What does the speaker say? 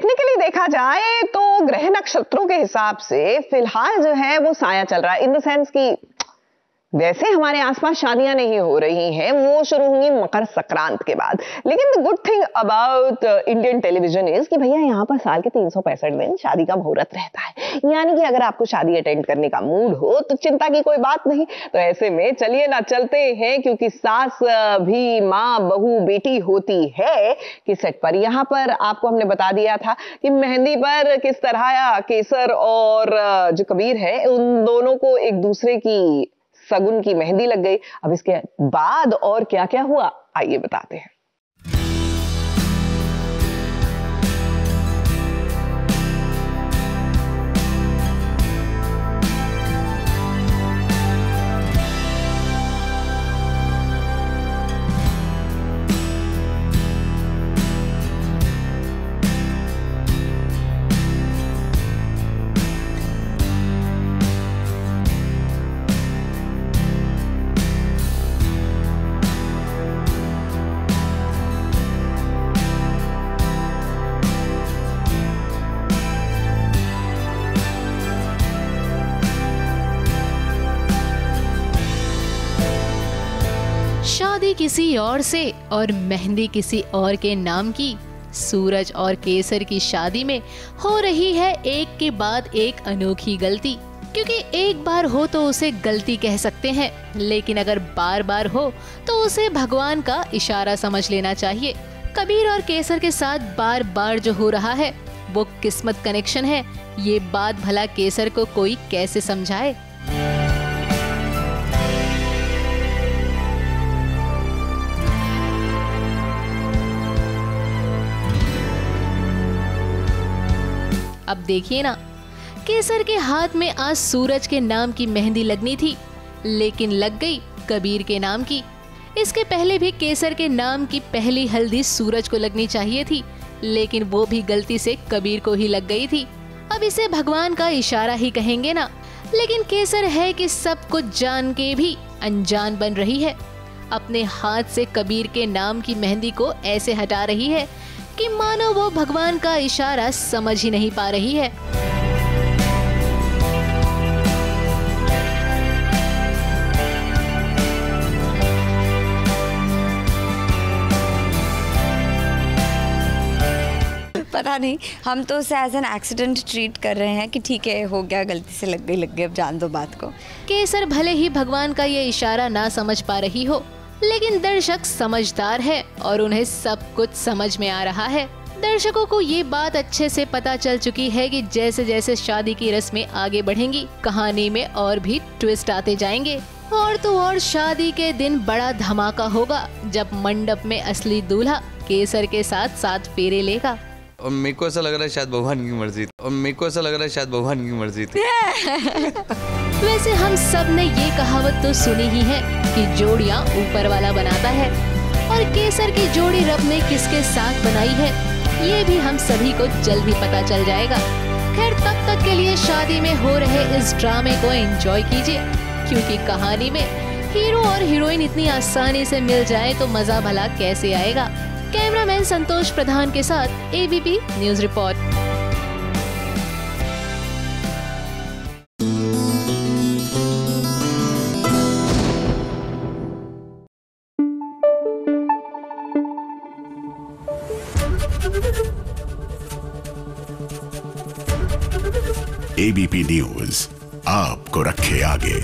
Technically देखा जाए तो ग्रह नक्षत्रों के हिसाब से फिलहाल जो है वो साया चल रहा है, इन द सेंस कि वैसे हमारे आसपास शादियां नहीं हो रही हैं, वो शुरू होंगी मकर संक्रांत के बाद। लेकिन the good thing about Indian television is कि भैया यहाँ पर साल के 365 दिन शादी का मुहूर्त रहता है, यानी कि अगर आपको शादी अटेंड करने का मूड हो तो चिंता की कोई बात नहीं। तो ऐसे में चलिए ना चलते हैं, क्योंकि सास भी माँ बहू बेटी होती है कि सेट पर। यहाँ पर आपको हमने बता दिया था कि मेहंदी पर किस तरह केसर और जो कबीर है उन दोनों को एक दूसरे की सगुन की मेहंदी लग गई। अब इसके बाद और क्या क्या हुआ आइए बताते हैं। शादी किसी और से और मेहंदी किसी और के नाम की। सूरज और केसर की शादी में हो रही है एक के बाद एक अनोखी गलती, क्योंकि एक बार हो तो उसे गलती कह सकते हैं, लेकिन अगर बार बार हो तो उसे भगवान का इशारा समझ लेना चाहिए। कबीर और केसर के साथ बार बार जो हो रहा है वो किस्मत कनेक्शन है, ये बात भला केसर को कोई कैसे समझाए। अब देखिए ना, केसर के हाथ में आज सूरज के नाम की मेहंदी लगनी थी, लेकिन लग गई कबीर के नाम की। इसके पहले भी केसर के नाम की पहली हल्दी सूरज को लगनी चाहिए थी, लेकिन वो भी गलती से कबीर को ही लग गई थी। अब इसे भगवान का इशारा ही कहेंगे ना, लेकिन केसर है कि सब कुछ जान के भी अनजान बन रही है। अपने हाथ से कबीर के नाम की मेहंदी को ऐसे हटा रही है कि मानो वो भगवान का इशारा समझ ही नहीं पा रही है। पता नहीं, हम तो उसे एज एन एक्सीडेंट ट्रीट कर रहे हैं कि ठीक है, हो गया, गलती से लग गई, अब जान दो बात को। केसर भले ही भगवान का ये इशारा ना समझ पा रही हो, लेकिन दर्शक समझदार है और उन्हें सब कुछ समझ में आ रहा है। दर्शकों को ये बात अच्छे से पता चल चुकी है कि जैसे जैसे शादी की रस्में आगे बढ़ेंगी, कहानी में और भी ट्विस्ट आते जाएंगे। और तो और शादी के दिन बड़ा धमाका होगा जब मंडप में असली दूल्हा केसर के साथ 7 फेरे लेगा। और मेरे को ऐसा लग रहा है शायद भगवान की मर्जी थी, और मेरे को ऐसा लग रहा है शायद भगवान की मर्जी थी। वैसे हम सब ने ये कहावत तो सुनी ही है कि जोड़ियां ऊपर वाला बनाता है, और केसर की जोड़ी रब ने किसके साथ बनाई है ये भी हम सभी को जल्द ही पता चल जाएगा। खैर, तब तक के लिए शादी में हो रहे इस ड्रामे को एंजॉय कीजिए, क्योंकि कहानी में हीरो और हीरोइन इतनी आसानी से मिल जाए तो मजा भला कैसे आएगा। कैमरामैन संतोष प्रधान के साथ ABP news report. ABP news आपको रखे आगे।